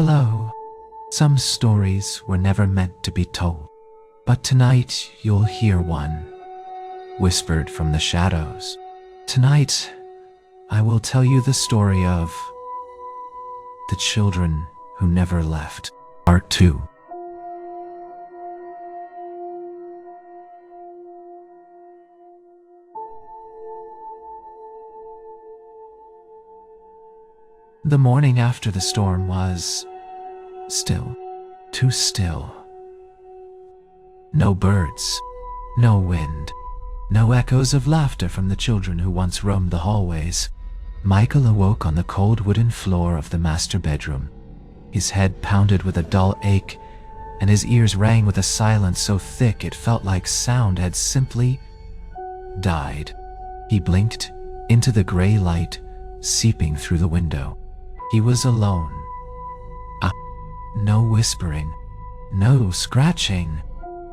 Hello. Some stories were never meant to be told, but tonight you'll hear one, whispered from the shadows. Tonight, I will tell you the story of the children who never left, Part 2. The morning after the storm was still, too still. No birds, no wind, no echoes of laughter from the children who once roamed the hallways. Michael awoke on the cold wooden floor of the master bedroom. His head pounded with a dull ache, and his ears rang with a silence so thick it felt like sound had simply died. He blinked into the gray light seeping through the window. He was alone. No whispering, no scratching,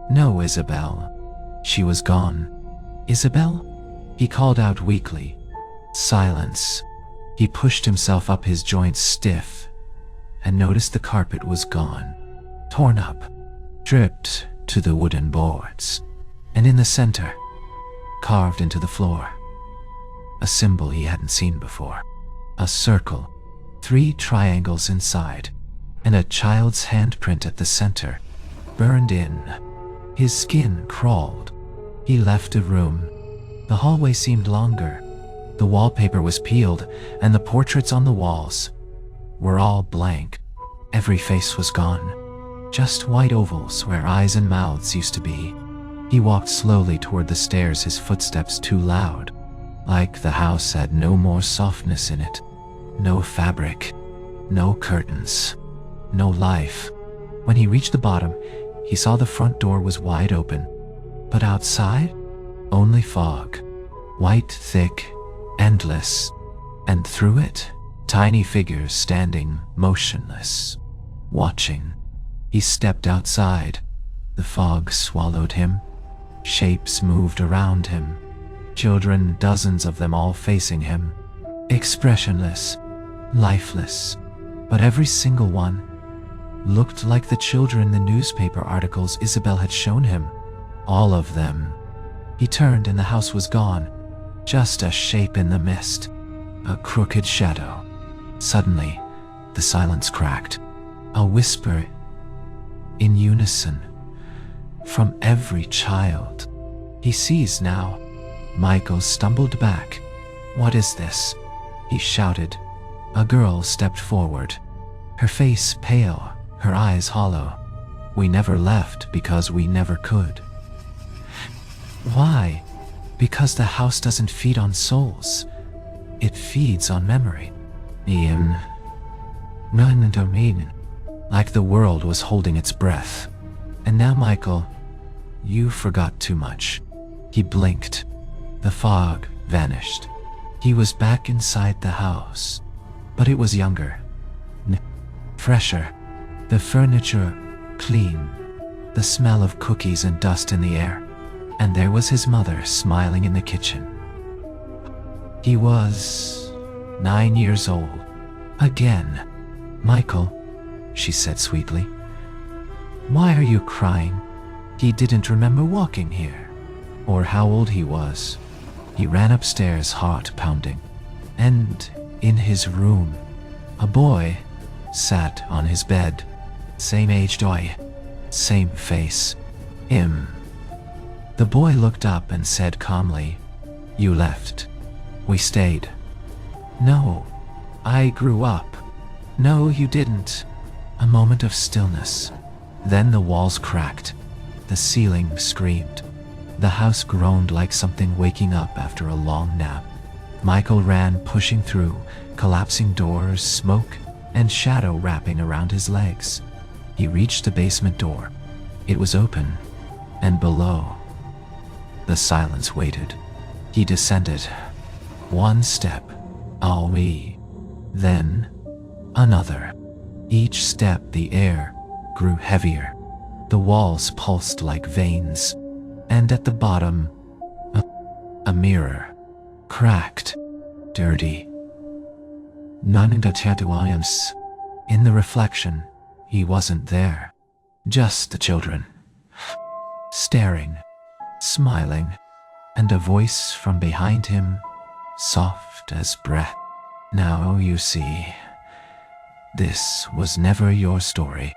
no Isabel. She was gone. Isabel? He called out weakly. Silence. He pushed himself up, his joints stiff, and noticed the carpet was gone, torn up, dripped to the wooden boards, and in the center, carved into the floor, a symbol he hadn't seen before. A circle, 3 triangles inside, and a child's handprint at the center, burned in. His skin crawled. He left the room. The hallway seemed longer. The wallpaper was peeled, and the portraits on the walls were all blank. Every face was gone, just white ovals where eyes and mouths used to be. He walked slowly toward the stairs, his footsteps too loud, like the house had no more softness in it. No fabric, no curtains, no life. When he reached the bottom, he saw the front door was wide open, but outside, only fog, white, thick, endless, and through it, tiny figures standing motionless, watching. He stepped outside. The fog swallowed him. Shapes moved around him. Children, dozens of them, all facing him, expressionless, lifeless, but every single one looked like the children in the newspaper articles Isabel had shown him. All of them. He turned and the house was gone, just a shape in the mist, a crooked shadow. Suddenly, the silence cracked. A whisper in unison from every child. He sees now. Michael stumbled back. What is this? He shouted. A girl stepped forward, her face pale, her eyes hollow. We never left because we never could. Why? Because the house doesn't feed on souls. It feeds on memory. Like the world was holding its breath. And now, Michael, you forgot too much. He blinked. The fog vanished. He was back inside the house, but it was younger, fresher, the furniture clean, the smell of cookies and dust in the air, and there was his mother smiling in the kitchen. He was 9 years old. Again. Michael, she said sweetly, why are you crying? He didn't remember walking here, or how old he was. He ran upstairs, heart pounding, and in his room, a boy sat on his bed. Same age boy, same face. Him. The boy looked up and said calmly, you left. We stayed. No, I grew up. No, you didn't. A moment of stillness. Then the walls cracked. The ceiling screamed. The house groaned like something waking up after a long nap. Michael ran, pushing through, collapsing doors, smoke, and shadow wrapping around his legs. He reached the basement door. It was open, and below, the silence waited. He descended. One step, then another. Each step the air grew heavier. The walls pulsed like veins, and at the bottom, a mirror, cracked, dirty. None in the In the reflection, he wasn't there. Just the children. Staring, smiling, and a voice from behind him, soft as breath. Now you see, this was never your story.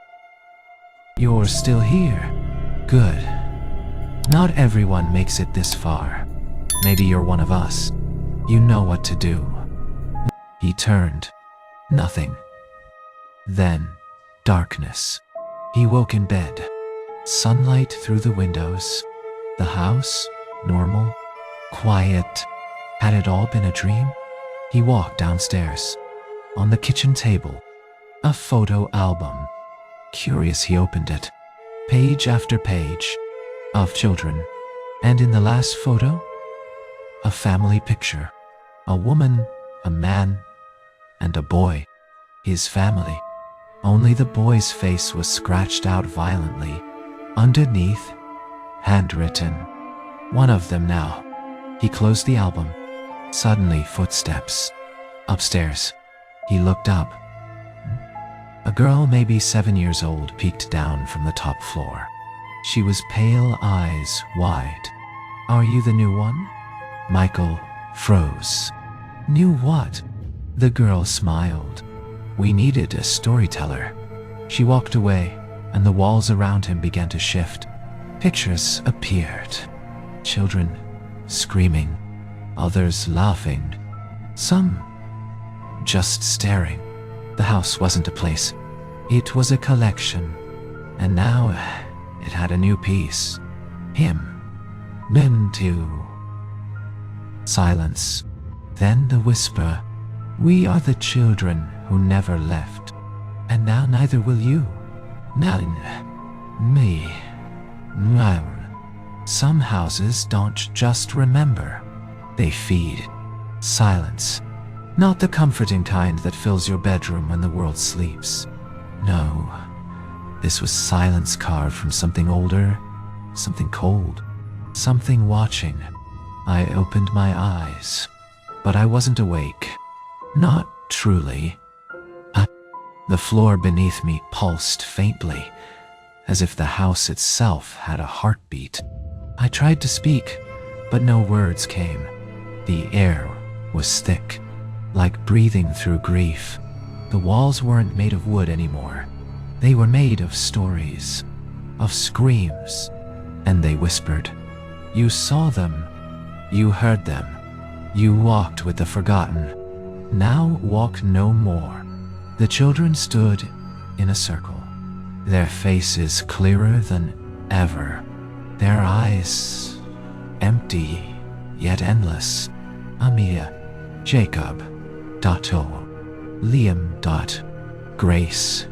You're still here. Good. Not everyone makes it this far. Maybe you're one of us. You know what to do. He turned. Nothing. Then, darkness. He woke in bed. Sunlight through the windows. The house, normal, quiet. Had it all been a dream? He walked downstairs. On the kitchen table, a photo album. Curious, he opened it. Page after page of children. And in the last photo, a family picture. A woman, a man, and a boy. His family. Only the boy's face was scratched out violently. Underneath, handwritten. One of them now. He closed the album. Suddenly, footsteps. Upstairs. He looked up. A girl, maybe 7 years old, peeked down from the top floor. She was pale, eyes wide. "Are you the new one?" Michael froze. "New what?" The girl smiled. "We needed a storyteller." She walked away, and the walls around him began to shift. Pictures appeared. Children screaming, others laughing, some just staring. The house wasn't a place. It was a collection. And now it had a new piece. Him. Been too. Silence. Then the whisper. "We are the children who never left. And now neither will you. None. Me. Mine." Some houses don't just remember. They feed. Silence. Not the comforting kind that fills your bedroom when the world sleeps. No. This was silence carved from something older, something cold, something watching. I opened my eyes, but I wasn't awake. Not truly. The floor beneath me pulsed faintly, as if the house itself had a heartbeat. I tried to speak, but no words came. The air was thick, like breathing through grief. The walls weren't made of wood anymore. They were made of stories, of screams, and they whispered. You saw them. You heard them. You walked with the forgotten. Now walk no more. The children stood in a circle, their faces clearer than ever, their eyes empty yet endless. Amia, Jacob, Dato, Liam, Grace,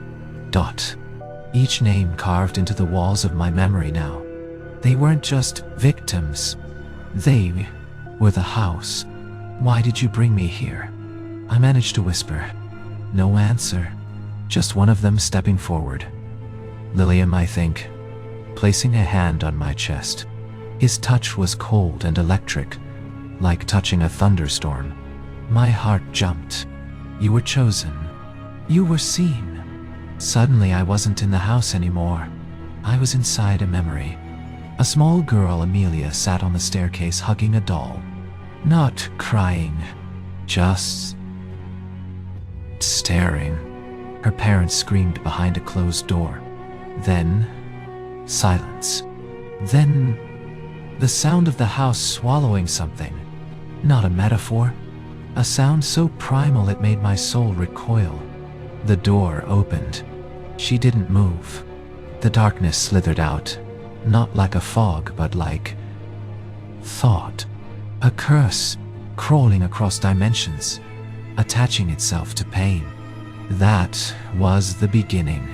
each name carved into the walls of my memory now. They weren't just victims. They were the house. Why did you bring me here? I managed to whisper. No answer. Just one of them stepping forward. Lilium, I think, placing a hand on my chest. His touch was cold and electric, like touching a thunderstorm. My heart jumped. You were chosen. You were seen. Suddenly I wasn't in the house anymore. I was inside a memory. A small girl, Amelia, sat on the staircase hugging a doll. Not crying, just staring. Her parents screamed behind a closed door. Then, silence. Then, the sound of the house swallowing something. Not a metaphor. A sound so primal it made my soul recoil. The door opened. She didn't move. The darkness slithered out, not like a fog, but like thought. A curse crawling across dimensions, attaching itself to pain. That was the beginning.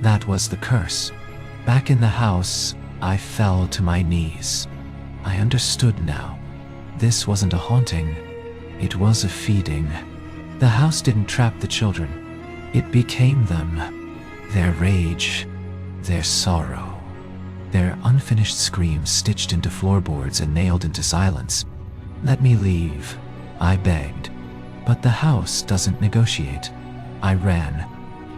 That was the curse. Back in the house, I fell to my knees. I understood now. This wasn't a haunting. It was a feeding. The house didn't trap the children. It became them. Their rage, their sorrow, their unfinished screams stitched into floorboards and nailed into silence. Let me leave, I begged. But the house doesn't negotiate. I ran.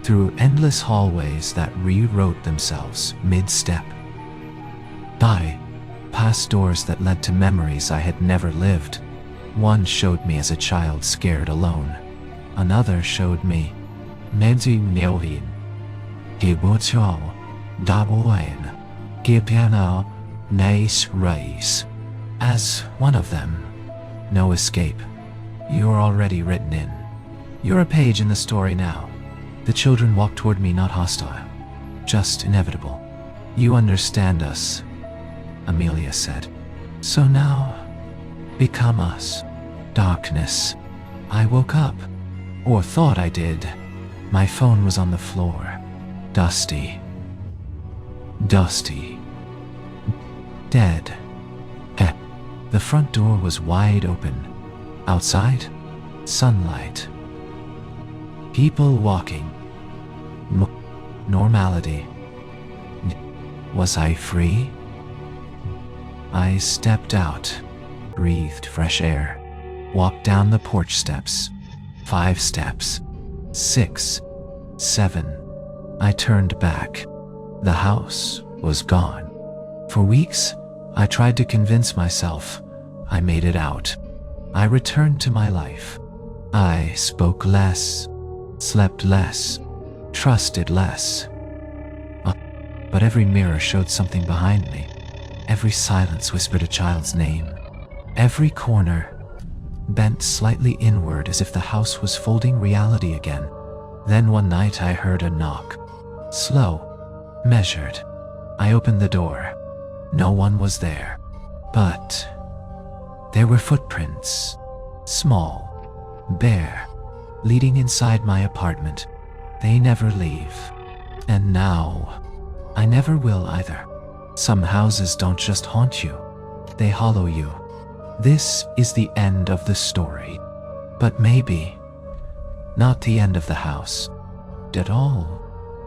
through endless hallways that rewrote themselves mid-step. I past doors that led to memories I had never lived. One showed me as a child scared alone. Another showed me Nedzi Neovin. Gibucho Daboen Gipiano Nace Race. As one of them. No escape. You're already written in. You're a page in the story now. The children walked toward me, not hostile, just inevitable. You understand us, Amelia said. So now, become us. Darkness. I woke up, or thought I did. My phone was on the floor. Dusty. Dusty. Dead. The front door was wide open. Outside, sunlight. People walking. Normality. Was I free? I stepped out, breathed fresh air, walked down the porch steps. 5 steps. 6. 7. I turned back. The house was gone. For weeks, I tried to convince myself I made it out. I returned to my life. I spoke less, slept less, trusted less. But every mirror showed something behind me. Every silence whispered a child's name. Every corner bent slightly inward as if the house was folding reality again. Then one night I heard a knock. Slow, measured. I opened the door. No one was there. But there were footprints. Small, bare, leading inside my apartment. They never leave. And now, I never will either. Some houses don't just haunt you, they hollow you. This is the end of the story. But maybe not the end of the house at all.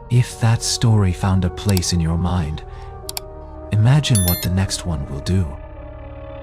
If that story found a place in your mind, imagine what the next one will do.